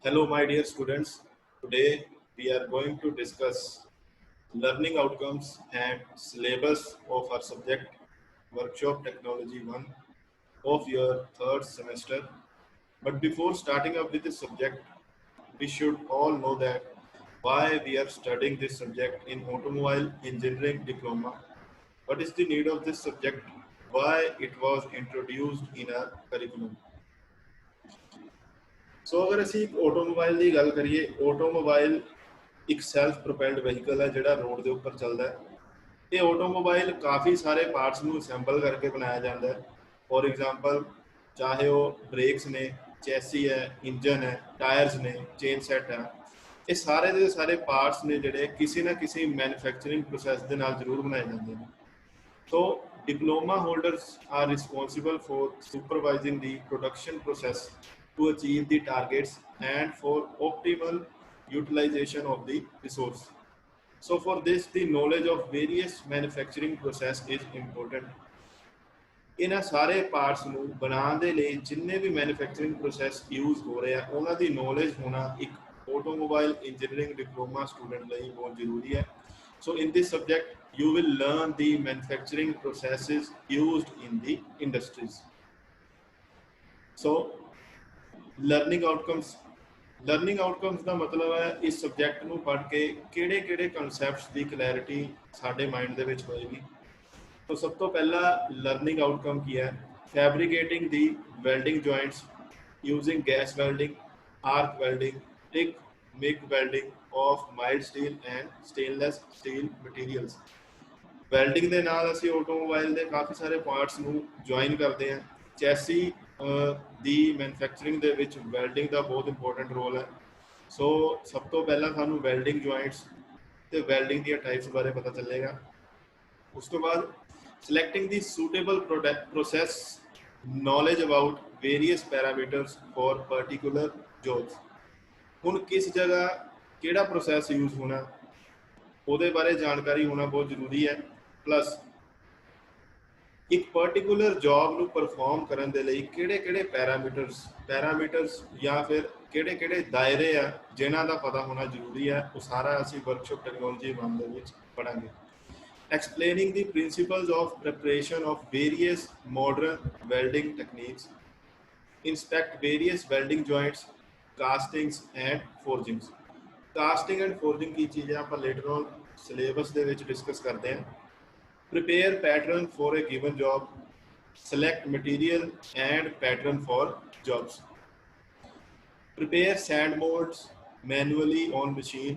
Hello, my dear students. Today we are going to discuss learning outcomes and syllabus of our subject Workshop Technology 1 of your third semester. But before starting up with this subject, we should all know that why we are studying this subject in automobile engineering diploma. What is the need of this subject? Why it was introduced in our curriculum? ਸੋ ਅਗਰ ਅਸੀਂ ਇੱਕ automobile ਦੀ ਗੱਲ ਕਰੀਏ, automobile ਇੱਕ self ਪ੍ਰੋਪੈਲਡ vehicle ਹੈ ਜਿਹੜਾ road ਦੇ ਉੱਪਰ ਚੱਲਦਾ ਹੈ। ਇਹ ਆਟੋਮੋਬਾਈਲ ਕਾਫੀ ਸਾਰੇ ਪਾਰਟਸ ਨੂੰ ਅਸੈਂਬਲ ਕਰਕੇ ਬਣਾਇਆ ਜਾਂਦਾ ਹੈ। ਫੋਰ ਐਗਜ਼ਾਮਪਲ, ਚਾਹੇ ਉਹ ਬ੍ਰੇਕਸ ਨੇ, ਚੈਸੀ ਹੈ, ਇੰਜਨ ਹੈ, ਟਾਇਰਸ ਨੇ, ਚੇਨ ਸੈਟ ਹੈ, ਇਹ ਸਾਰੇ ਦੇ ਸਾਰੇ ਪਾਰਟਸ ਨੇ ਜਿਹੜੇ ਕਿਸੇ ਨਾ ਕਿਸੇ ਮੈਨੂਫੈਕਚਰਿੰਗ ਪ੍ਰੋਸੈਸ ਦੇ ਨਾਲ ਜ਼ਰੂਰ ਬਣਾਏ ਜਾਂਦੇ ਨੇ। ਸੋ diploma holders are responsible for supervising the production process to achieve the targets and for optimal utilization of the resource. So for this, the knowledge of various manufacturing process is important. ਇਹਨਾਂ ਸਾਰੇ parts ਨੂੰ ਬਣਾਉਣ ਦੇ ਲਈ ਜਿੰਨੇ ਵੀ manufacturing process use ਹੋ ਰਹੇ ਆ ਉਹਨਾਂ ਦੀ ਨੌਲੇਜ ਹੋਣਾ ਇੱਕ ਆਟੋਮੋਬਾਈਲ ਇੰਜੀਨੀਅਰਿੰਗ ਡਿਪਲੋਮਾ ਸਟੂਡੈਂਟ ਲਈ ਬਹੁਤ ਜ਼ਰੂਰੀ ਹੈ। So in this subject, you will learn the manufacturing processes used in the industries. So learning outcomes ਦਾ ਮਤਲਬ ਹੈ ਇਸ ਸਬਜੈਕਟ ਨੂੰ ਪੜ੍ਹ ਕੇ ਕਿਹੜੇ ਕਨਸੈਪਟਸ ਦੀ ਕਲੈਰਿਟੀ ਸਾਡੇ ਮਾਈਂਡ ਦੇ ਵਿੱਚ ਹੋਏਗੀ। तो सब तो पहला लर्निंग आउटकम की है fabricating the welding joints using gas welding, arc welding, tick MiG welding of mild steel and stainless steel materials. Welding ਦੇ ਨਾਲ ਅਸੀਂ ਆਟੋਮੋਬਾਈਲ ਦੇ ਕਾਫੀ ਸਾਰੇ ਪਾਰਟਸ ਨੂੰ ਜੁਆਇਨ ਕਰਦੇ ਹਾਂ। ਚੈਸੀ ਦੀ ਮੈਨੂਫੈਕਚਰਿੰਗ ਦੇ ਵਿੱਚ ਵੈਲਡਿੰਗ ਦਾ ਬਹੁਤ ਇੰਪੋਰਟੈਂਟ ਰੋਲ ਹੈ। ਸੋ ਸਭ ਤੋਂ ਪਹਿਲਾਂ ਸਾਨੂੰ ਵੈਲਡਿੰਗ ਜੁਆਇੰਟਸ ਤੇ ਵੈਲਡਿੰਗ ਦੀਆਂ ਟਾਈਪਸ ਬਾਰੇ ਪਤਾ ਚੱਲੇਗਾ। ਉਸ ਤੋਂ ਬਾਅਦ selecting the suitable process, knowledge about various parameters for particular jobs। ਹੁਣ ਕਿਸ ਜਗ੍ਹਾ ਕਿਹੜਾ ਪ੍ਰੋਸੈਸ ਯੂਜ਼ ਹੋਣਾ ਉਹਦੇ ਬਾਰੇ ਜਾਣਕਾਰੀ ਹੋਣਾ ਬਹੁਤ ਜ਼ਰੂਰੀ ਹੈ। ਪਲੱਸ ਇੱਕ ਪਰਟੀਕੂਲਰ ਜੌਬ ਨੂੰ ਪਰਫਾਰਮ ਕਰਨ ਦੇ ਲਈ ਕਿਹੜੇ ਪੈਰਾਮੀਟਰਸ ਜਾਂ ਫਿਰ ਕਿਹੜੇ ਦਾਇਰੇ ਆ ਜਿਨ੍ਹਾਂ ਦਾ ਪਤਾ ਹੋਣਾ ਜ਼ਰੂਰੀ ਹੈ। ਉਹ ਸਾਰਾ ਅਸੀਂ ਵਰਕਸ਼ਾਪ ਟੈਕਨੋਲੋਜੀ 1 ਦੇ ਵਿੱਚ ਪੜਾਂਗੇ। Explaining the principles of preparation of various modern welding techniques, inspect various welding joints, castings and forgings। Casting and forging की चीज़ें आप later on syllabus ਦੇ ਵਿੱਚ discuss ਕਰਦੇ ਹਾਂ। Prepare pattern for a given job, select material and pattern for jobs। Prepare sand molds manually on machine,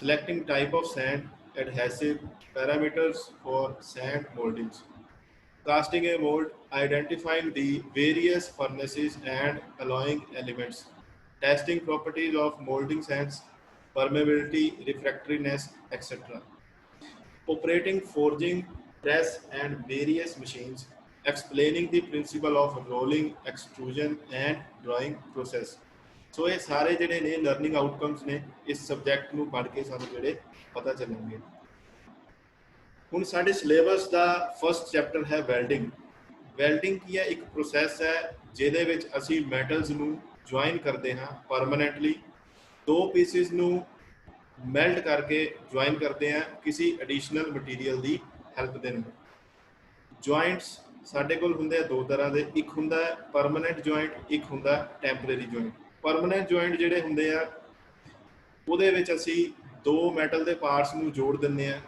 selecting type of sand, adhesive, parameters for sand moldings। Casting a mold, identifying the various furnaces and alloying elements, testing properties of molding sands, permeability, refractoriness, etc. Operating forging press and various machines, explaining the principle of rolling, extrusion and drawing process। ਸੋ ਇਹ ਸਾਰੇ ਜਿਹੜੇ ਨੇ learning outcomes ਨੇ ਇਸ subject ਨੂੰ ਪੜ੍ਹ ਕੇ ਸਾਨੂੰ ਜਿਹੜੇ ਪਤਾ ਚੱਲਣਗੇ। ਹੁਣ ਸਾਡੇ ਸਿਲੇਬਸ ਦਾ ਫਸਟ ਚੈਪਟਰ ਹੈ ਵੈਲਡਿੰਗ। ਵੈਲਡਿੰਗ ਕੀ ਹੈ? ਇੱਕ ਪ੍ਰੋਸੈਸ ਹੈ ਜਿਹਦੇ ਵਿੱਚ ਅਸੀਂ ਮੈਟਲਸ ਨੂੰ ਜੁਆਇਨ ਕਰਦੇ ਹਾਂ ਪਰਮਾਨੈਂਟਲੀ। ਦੋ ਪੀਸਿਸ ਨੂੰ ਮੈਲਟ ਕਰਕੇ ਜੁਆਇਨ ਕਰਦੇ ਹਾਂ ਕਿਸੇ ਐਡੀਸ਼ਨਲ ਮਟੀਰੀਅਲ ਦੀ ਹੈਲਪ ਦੇ ਨਾਲ। ਜੁਆਇੰਟਸ ਸਾਡੇ ਕੋਲ ਹੁੰਦੇ ਆ ਦੋ ਤਰ੍ਹਾਂ ਦੇ, ਇੱਕ ਹੁੰਦਾ ਪਰਮਾਨੈਂਟ ਜੁਆਇੰਟ, ਇੱਕ ਹੁੰਦਾ ਟੈਂਪਰੇਰੀ ਜੁਆਇੰਟ। ਪਰਮਾਨੈਂਟ ਜੁਆਇੰਟ ਜਿਹੜੇ ਹੁੰਦੇ ਆ ਉਹਦੇ ਵਿੱਚ ਅਸੀਂ ਦੋ ਮੈਟਲ ਦੇ ਪਾਰਟਸ ਨੂੰ ਜੋੜ ਦਿੰਦੇ ਹਾਂ।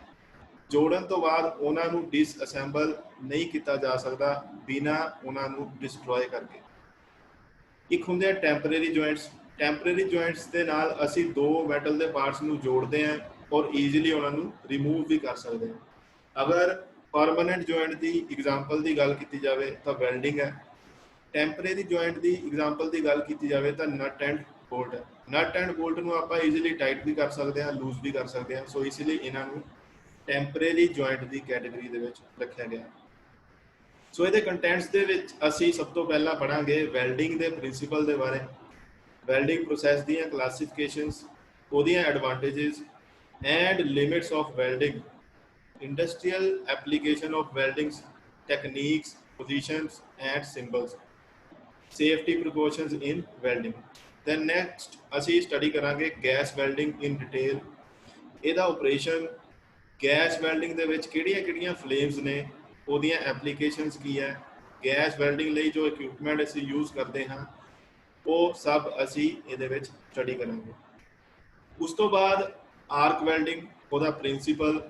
ਜੋੜਨ ਤੋਂ ਬਾਅਦ ਉਹਨਾਂ ਨੂੰ ਡਿਸਅਸੈਂਬਲ ਨਹੀਂ ਕੀਤਾ ਜਾ ਸਕਦਾ ਬਿਨਾਂ ਉਹਨਾਂ ਨੂੰ ਡਿਸਟਰੋਏ ਕਰਕੇ। ਇੱਕ ਹੁੰਦੇ ਆ ਟੈਂਪਰੇਰੀ ਜੁਆਇੰਟਸ। ਟੈਂਪਰੇਰੀ ਜੁਆਇੰਟਸ ਦੇ ਨਾਲ ਅਸੀਂ ਦੋ ਮੈਟਲ ਦੇ ਪਾਰਟਸ ਨੂੰ ਜੋੜਦੇ ਹਾਂ ਔਰ ਈਜ਼ੀਲੀ ਉਹਨਾਂ ਨੂੰ ਰਿਮੂਵ ਵੀ ਕਰ ਸਕਦੇ ਹਾਂ। ਅਗਰ ਪਰਮਾਨੈਂਟ ਜੁਆਇੰਟ ਦੀ ਐਗਜ਼ਾਮਪਲ ਦੀ ਗੱਲ ਕੀਤੀ ਜਾਵੇ ਤਾਂ ਵੈਲਡਿੰਗ ਹੈ। ਟੈਂਪਰੇਰੀ ਜੁਆਇੰਟ ਦੀ ਐਗਜ਼ਾਮਪਲ ਦੀ ਗੱਲ ਕੀਤੀ ਜਾਵੇ ਤਾਂ ਨਟ ਐਂਡ ਬੋਲਟ ਹੈ। ਨਟ ਐਂਡ ਬੋਲਟ ਨੂੰ ਆਪਾਂ ਈਜ਼ੀਲੀ ਟਾਈਟ ਵੀ ਕਰ ਸਕਦੇ ਹਾਂ, ਲੂਜ਼ ਵੀ ਕਰ ਸਕਦੇ ਹਾਂ। ਸੋ ਇਸ ਲਈ ਇਹਨਾਂ ਨੂੰ ਟੈਂਪਰੇਰੀ ਜੁਆਇੰਟ ਦੀ ਕੈਟੇਗਰੀ ਦੇ ਵਿੱਚ ਰੱਖਿਆ ਗਿਆ। ਸੋ ਇਹਦੇ ਕੰਟੈਂਟਸ ਦੇ ਵਿੱਚ ਅਸੀਂ ਸਭ ਤੋਂ ਪਹਿਲਾਂ ਪੜਾਂਗੇ ਵੈਲਡਿੰਗ ਦੇ ਪ੍ਰਿੰਸੀਪਲ ਦੇ ਬਾਰੇ, ਵੈਲਡਿੰਗ ਪ੍ਰੋਸੈਸ ਦੀਆਂ ਕਲਾਸੀਫਿਕੇਸ਼ਨਸ, ਉਹਦੀਆਂ advantages and limits of welding, industrial application of weldings, techniques, positions and symbols, safety precautions in welding। Then next ਅਸੀਂ ਸਟੱਡੀ ਕਰਾਂਗੇ ਗੈਸ ਵੈਲਡਿੰਗ ਇਨ ਡਿਟੇਲ। ਇਹਦਾ ਆਪਰੇਸ਼ਨ, ਗੈਸ ਵੈਲਡਿੰਗ ਦੇ ਵਿੱਚ ਕਿਹੜੀਆਂ ਫਲੇਮਸ ਨੇ, ਉਹਦੀਆਂ ਐਪਲੀਕੇਸ਼ਨਸ ਕੀ ਹੈ, ਗੈਸ ਵੈਲਡਿੰਗ ਲਈ ਜੋ ਇਕਵਿਪਮੈਂਟ ਅਸੀਂ ਯੂਜ਼ ਕਰਦੇ ਹਾਂ ਉਹ ਸਭ ਅਸੀਂ ਇਹਦੇ ਵਿੱਚ ਸਟੱਡੀ ਕਰਾਂਗੇ। ਉਸ ਤੋਂ ਬਾਅਦ ਆਰਕ ਵੈਲਡਿੰਗ, ਉਹਦਾ ਪ੍ਰਿੰਸੀਪਲ,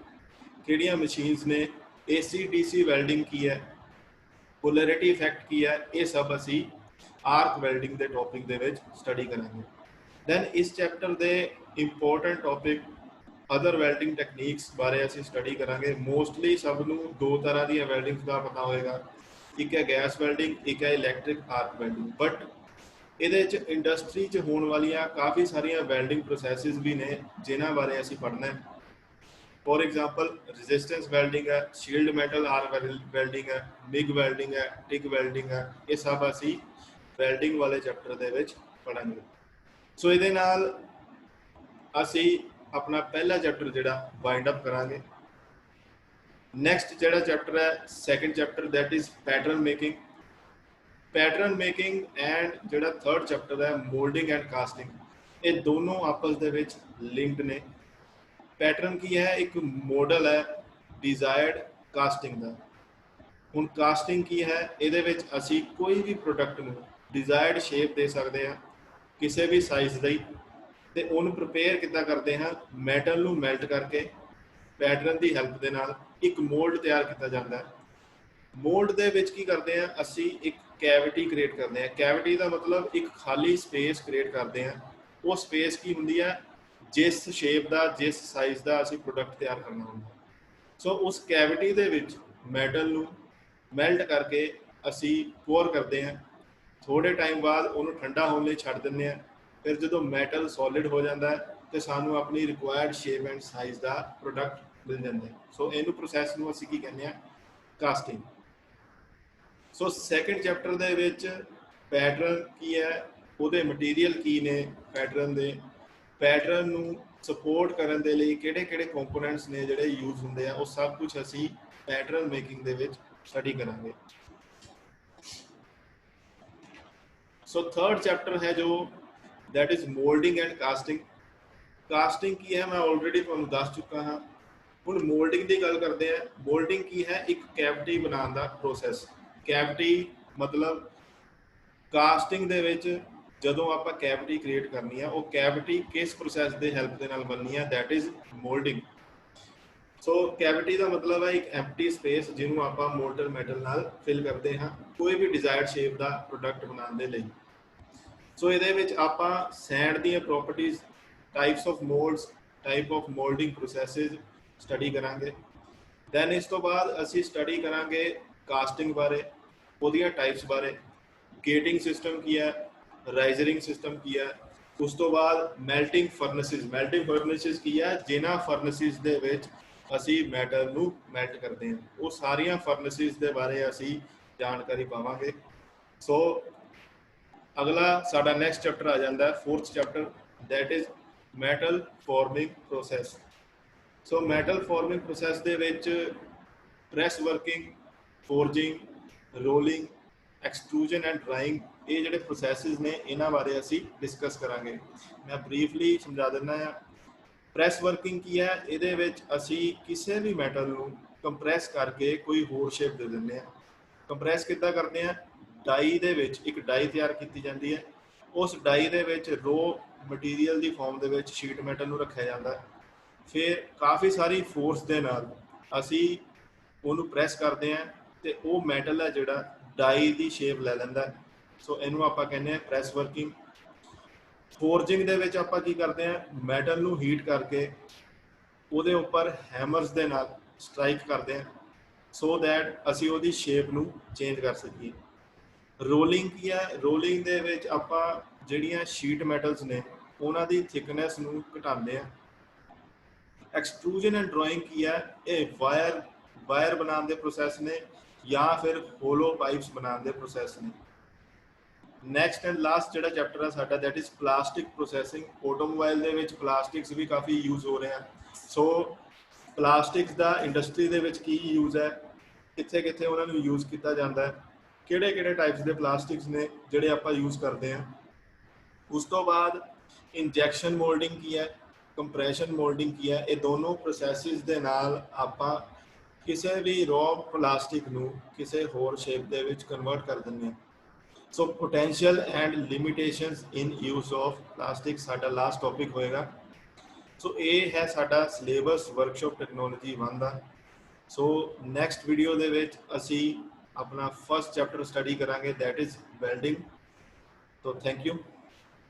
ਕਿਹੜੀਆਂ ਮਸ਼ੀਨਸ ਨੇ, AC/DC ਵੈਲਡਿੰਗ ਕੀ ਹੈ, ਪੋਲੈਰਿਟੀ ਇਫੈਕਟ ਕੀ ਹੈ, ਇਹ ਸਭ ਅਸੀਂ ਆਰਕ ਵੈਲਡਿੰਗ ਦੇ ਟੌਪਿਕ ਦੇ ਵਿੱਚ ਸਟੱਡੀ ਕਰਾਂਗੇ। ਦੈਨ ਇਸ ਚੈਪਟਰ ਦੇ important topic other welding techniques ਬਾਰੇ ਅਸੀਂ ਸਟੱਡੀ ਕਰਾਂਗੇ। ਮੋਸਟਲੀ ਸਭ ਨੂੰ ਦੋ ਤਰ੍ਹਾਂ ਦੀਆਂ ਵੈਲਡਿੰਗਸ ਦਾ ਪਤਾ ਹੋਏਗਾ, ਇੱਕ ਹੈ ਗੈਸ ਵੈਲਡਿੰਗ, ਇੱਕ ਹੈ ਇਲੈਕਟ੍ਰਿਕ ਆਰਕ ਵੈਲਡਿੰਗ। ਬਟ ਇਹਦੇ 'ਚ ਇੰਡਸਟਰੀ 'ਚ ਹੋਣ ਵਾਲੀਆਂ ਕਾਫੀ ਸਾਰੀਆਂ ਵੈਲਡਿੰਗ ਪ੍ਰੋਸੈਸਿਸ ਵੀ ਨੇ ਜਿਨ੍ਹਾਂ ਬਾਰੇ ਅਸੀਂ ਪੜ੍ਹਨਾ ਹੈ। ਫॉर एग्जांपल रेजिस्टेंस वेल्डिंग है, शील्ड मेटल आर वेल्डिंग है, मिग वेल्डिंग है, टिक वेल्डिंग है, ये सब असी वेल्डिंग वाले चैप्टर दे विच पढ़ांगे। सो इहदे नाल असी अपना पहला चैप्टर जिहड़ा वाइंड अप करांगे। नैक्सट जिहड़ा चैप्टर है second chapter that is pattern making. Pattern making and जिहड़ा थर्ड चैप्टर है मोल्डिंग एंड कास्टिंग, ये दोनों आपस दे विच लिंक्ड ने। पैटर्न की है, एक मॉडल है डिजायर्ड कास्टिंग का। हुण कास्टिंग की है, ਇਹਦੇ ਵਿੱਚ ਅਸੀਂ ਕੋਈ ਵੀ ਪ੍ਰੋਡਕਟ ਨੂੰ ਡਿਜ਼ਾਇਰਡ ਸ਼ੇਪ ਦੇ ਸਕਦੇ ਹਾਂ ਕਿਸੇ ਵੀ ਸਾਈਜ਼ ਦਾ, ਤੇ ਉਹਨੂੰ ਪ੍ਰਿਪੇਅਰ ਕਿੱਦਾਂ ਕਰਦੇ ਹਾਂ, ਮੈਟਲ ਨੂੰ ਮੈਲਟ ਕਰਕੇ ਪੈਟਰਨ ਦੀ ਹੈਲਪ ਦੇ ਨਾਲ ਇੱਕ ਮੋਲਡ ਤਿਆਰ ਕੀਤਾ ਜਾਂਦਾ ਹੈ। ਮੋਲਡ ਦੇ ਵਿੱਚ ਕੀ ਕਰਦੇ ਹਾਂ, ਅਸੀਂ ਇੱਕ ਕੈਵਿਟੀ ਕ੍ਰੀਏਟ ਕਰਦੇ ਹਾਂ। ਕੈਵਿਟੀ ਦਾ ਮਤਲਬ ਇੱਕ ਖਾਲੀ ਸਪੇਸ ਕ੍ਰੀਏਟ ਕਰਦੇ ਹਾਂ। ਉਹ ਸਪੇਸ ਕੀ ਹੁੰਦੀ ਹੈ, ਜਿਸ ਸ਼ੇਪ ਦਾ, ਜਿਸ ਸਾਈਜ਼ ਦਾ ਅਸੀਂ ਪ੍ਰੋਡਕਟ ਤਿਆਰ ਕਰਨਾ ਹੁੰਦਾ। ਸੋ ਉਸ ਕੈਵਿਟੀ ਦੇ ਵਿੱਚ ਮੈਟਲ ਨੂੰ ਮੈਲਟ ਕਰਕੇ ਅਸੀਂ ਪੋਰ ਕਰਦੇ ਹਾਂ। ਥੋੜ੍ਹੇ ਟਾਈਮ ਬਾਅਦ ਉਹਨੂੰ ਠੰਡਾ ਹੋਣ ਲਈ ਛੱਡ ਦਿੰਦੇ ਹਾਂ। ਫਿਰ ਜਦੋਂ ਮੈਟਲ ਸੋਲਿਡ ਹੋ ਜਾਂਦਾ ਹੈ ਤੇ ਸਾਨੂੰ ਆਪਣੀ ਰਿਕੁਆਇਰਡ ਸ਼ੇਪ ਐਂਡ ਸਾਈਜ਼ ਦਾ ਪ੍ਰੋਡਕਟ ਮਿਲ ਜਾਂਦਾ ਹੈ। ਸੋ ਇਹਨੂੰ ਪ੍ਰੋਸੈਸ ਨੂੰ ਅਸੀਂ ਕੀ ਕਹਿੰਦੇ ਹਾਂ, ਕਾਸਟਿੰਗ। ਸੋ ਸੈਕਿੰਡ ਚੈਪਟਰ ਦੇ ਵਿੱਚ ਪੈਟਰਨ ਕੀ ਹੈ, ਉਹਦੇ ਮਟੀਰੀਅਲ ਕੀ ਨੇ ਪੈਟਰਨ ਦੇ, ਪੈਟਰਨ ਨੂੰ ਸਪੋਰਟ ਕਰਨ ਦੇ ਲਈ ਕਿਹੜੇ ਕੰਪੋਨੈਂਟਸ ਨੇ ਜਿਹੜੇ ਯੂਜ਼ ਹੁੰਦੇ ਆ, ਉਹ ਸਭ ਕੁਝ ਅਸੀਂ ਪੈਟਰਨ ਮੇਕਿੰਗ ਦੇ ਵਿੱਚ ਸਟੱਡੀ ਕਰਾਂਗੇ। ਸੋ ਥਰਡ ਚੈਪਟਰ ਹੈ ਜੋ that is moulding and casting. Casting की है मैं ऑलरेडी ਤੁਹਾਨੂੰ ਦੱਸ ਚੁੱਕਾ ਹਾਂ। ਹੁਣ ਮੋਲਡਿੰਗ ਦੀ ਗੱਲ ਕਰਦੇ ਹਾਂ। ਮੋਲਡਿੰਗ ਕੀ ਹੈ, ਇੱਕ ਕੈਵਿਟੀ ਬਣਾਉਣ ਦਾ ਪ੍ਰੋਸੈਸ। ਕੈਵਿਟੀ ਮਤਲਬ ਕਾਸਟਿੰਗ ਦੇ ਵਿੱਚ ਜਦੋਂ ਆਪਾਂ ਕੈਵਿਟੀ ਕ੍ਰੀਏਟ ਕਰਨੀ ਆ, ਉਹ ਕੈਵਿਟੀ ਕਿਸ ਪ੍ਰੋਸੈਸ ਦੇ ਹੈਲਪ ਦੇ ਨਾਲ ਬਣਨੀ ਆ, that is moulding. So cavity ਦਾ ਮਤਲਬ ਹੈ ਇੱਕ ਐਮਪਟੀ ਸਪੇਸ ਜਿਹਨੂੰ ਆਪਾਂ ਮੋਲਟਰ ਮੈਟਲ ਨਾਲ ਫਿਲ ਕਰਦੇ ਹਾਂ ਕੋਈ ਵੀ ਡਿਜ਼ਾਇਰਡ ਸ਼ੇਪ ਦਾ ਪ੍ਰੋਡਕਟ ਬਣਾਉਣ ਦੇ ਲਈ। ਸੋ ਇਹਦੇ ਵਿੱਚ ਆਪਾਂ ਸੈਂਡ ਦੀਆਂ properties, types of moulds, type of moulding processes study ਕਰਾਂਗੇ। ਦੈਨ ਇਸ ਤੋਂ ਬਾਅਦ ਅਸੀਂ ਸਟੱਡੀ ਕਰਾਂਗੇ ਕਾਸਟਿੰਗ ਬਾਰੇ, ਉਹਦੀਆਂ ਟਾਈਪਸ ਬਾਰੇ, ਗੇਟਿੰਗ ਸਿਸਟਮ ਕੀ ਹੈ, ਰਾਈਜ਼ਰਿੰਗ ਸਿਸਟਮ ਕੀ ਹੈ। ਉਸ ਤੋਂ ਬਾਅਦ ਮੈਲਟਿੰਗ ਫਰਨਸਿਸ। ਮੈਲਟਿੰਗ ਫਰਨਸਿਸ ਕੀ ਹੈ, ਜਿਨ੍ਹਾਂ ਫਰਨਸਿਸ ਦੇ ਵਿੱਚ ਅਸੀਂ ਮੈਟਲ ਨੂੰ ਮੈਲਟ ਕਰਦੇ ਹਾਂ, ਉਹ ਸਾਰੀਆਂ ਫਰਨਸਿਸ ਦੇ ਬਾਰੇ ਅਸੀਂ ਜਾਣਕਾਰੀ ਪਾਵਾਂਗੇ। ਸੋ ਅਗਲਾ ਸਾਡਾ ਨੈਕਸਟ ਚੈਪਟਰ ਆ ਜਾਂਦਾ ਹੈ, fourth chapter, that is metal forming process. So metal forming process ਦੇ ਵਿੱਚ press working, forging, rolling, extrusion and drawing, ਇਹ ਜਿਹੜੇ ਪ੍ਰੋਸੈਸਿਸ ਨੇ ਇਹਨਾਂ ਬਾਰੇ ਅਸੀਂ ਡਿਸਕਸ ਕਰਾਂਗੇ। ਮੈਂ ਬਰੀਫਲੀ ਸਮਝਾ ਦਿੰਦਾ ਹਾਂ। ਪ੍ਰੈਸ ਵਰਕਿੰਗ ਕੀ ਹੈ, ਇਹਦੇ ਵਿੱਚ ਅਸੀਂ ਕਿਸੇ ਵੀ ਮੈਟਲ ਨੂੰ ਕੰਪਰੈਸ ਕਰਕੇ ਕੋਈ ਹੋਰ ਸ਼ੇਪ ਦੇ ਦਿੰਦੇ ਹਾਂ। ਕੰਪਰੈਸ ਕਿੱਦਾਂ ਕਰਦੇ ਹਾਂ, ਡਾਈ ਦੇ ਵਿੱਚ ਇੱਕ ਡਾਈ ਤਿਆਰ ਕੀਤੀ ਜਾਂਦੀ ਹੈ। ਉਸ ਡਾਈ ਦੇ ਵਿੱਚ ਰੋ ਮਟੀਰੀਅਲ ਦੀ ਫਾਰਮ ਦੇ ਵਿੱਚ ਸ਼ੀਟ ਮੈਟਲ ਨੂੰ ਰੱਖਿਆ ਜਾਂਦਾ ਹੈ। ਫਿਰ ਕਾਫੀ ਸਾਰੀ ਫੋਰਸ ਦੇ ਨਾਲ ਅਸੀਂ ਉਹਨੂੰ ਪ੍ਰੈਸ ਕਰਦੇ ਹਾਂ ਤੇ ਉਹ ਮੈਟਲ ਹੈ ਜਿਹੜਾ ਡਾਈ ਦੀ ਸ਼ੇਪ ਲੈ ਲੈਂਦਾ। ਸੋ ਇਹਨੂੰ ਆਪਾਂ ਕਹਿੰਦੇ ਹਾਂ ਪ੍ਰੈਸ ਵਰਕਿੰਗ। ਫੋਰਜਿੰਗ ਦੇ ਵਿੱਚ ਆਪਾਂ ਕੀ ਕਰਦੇ ਹਾਂ, ਮੈਟਲ ਨੂੰ ਹੀਟ ਕਰਕੇ ਉਹਦੇ ਉੱਪਰ ਹੈਮਰਸ ਦੇ ਨਾਲ ਸਟਰਾਈਕ ਕਰਦੇ ਹਾਂ ਸੋ ਦੈਟ ਅਸੀਂ ਉਹਦੀ ਸ਼ੇਪ ਨੂੰ ਚੇਂਜ ਕਰ ਸਕੀਏ। ਰੋਲਿੰਗ ਕੀ ਹੈ, ਰੋਲਿੰਗ ਦੇ ਵਿੱਚ ਆਪਾਂ ਜਿਹੜੀਆਂ ਸ਼ੀਟ ਮੈਟਲਸ ਨੇ ਉਹਨਾਂ ਦੀ ਥਿਕਨੈਸ ਨੂੰ ਘਟਾਉਂਦੇ ਆ। ਐਕਸਟਰੂਜਨ ਐਂਡ ਡਰਾਇੰਗ ਕੀ ਹੈ, ਇਹ ਵਾਇਰ ਬਣਾਉਣ ਦੇ ਪ੍ਰੋਸੈਸ ਨੇ ਜਾਂ ਫਿਰ ਹੋਲੋ ਪਾਈਪਸ ਬਣਾਉਣ ਦੇ ਪ੍ਰੋਸੈਸ ਨੇ। ਨੈਕਸਟ ਐਂਡ ਲਾਸਟ ਜਿਹੜਾ ਚੈਪਟਰ ਹੈ ਸਾਡਾ, that is plastic processing. Automobile ਦੇ ਵਿੱਚ ਪਲਾਸਟਿਕਸ ਵੀ ਕਾਫੀ ਯੂਜ਼ ਹੋ ਰਹੇ ਆ। ਸੋ ਪਲਾਸਟਿਕਸ ਦਾ ਇੰਡਸਟਰੀ ਦੇ ਵਿੱਚ ਕੀ ਯੂਜ਼ ਹੈ, ਕਿੱਥੇ ਕਿੱਥੇ ਉਹਨਾਂ ਨੂੰ ਯੂਜ਼ ਕੀਤਾ ਜਾਂਦਾ ਹੈ, ਕਿਹੜੇ ਟਾਈਪਸ ਦੇ ਪਲਾਸਟਿਕਸ ਨੇ ਜਿਹੜੇ ਆਪਾਂ ਯੂਜ਼ ਕਰਦੇ ਹਾਂ। ਉਸ ਤੋਂ ਬਾਅਦ ਇੰਜੈਕਸ਼ਨ ਮੋਲਡਿੰਗ ਕੀ ਹੈ, ਕੰਪਰੈਸ਼ਨ ਮੋਲਡਿੰਗ ਕੀ ਹੈ। ਇਹ ਦੋਨੋਂ ਪ੍ਰੋਸੈਸਿਸ ਦੇ ਨਾਲ ਆਪਾਂ ਕਿਸੇ ਵੀ ਰॉ ਪਲਾਸਟਿਕ ਨੂੰ ਕਿਸੇ ਹੋਰ ਸ਼ੇਪ ਦੇ ਵਿੱਚ ਕਨਵਰਟ ਕਰ ਦਿੰਦੇ ਹਾਂ। So potential and limitations in use of plastic ਸਾਡਾ ਲਾਸਟ ਟੌਪਿਕ ਹੋਏਗਾ। ਸੋ ਇਹ ਹੈ ਸਾਡਾ ਸਿਲੇਬਸ ਵਰਕਸ਼ਾਪ ਟੈਕਨੋਲੋਜੀ 1 ਦਾ। ਸੋ ਨੈਕਸਟ ਵੀਡੀਓ ਦੇ ਵਿੱਚ ਅਸੀਂ ਆਪਣਾ ਫਸਟ ਚੈਪਟਰ ਸਟੱਡੀ ਕਰਾਂਗੇ, that is welding. So thank you.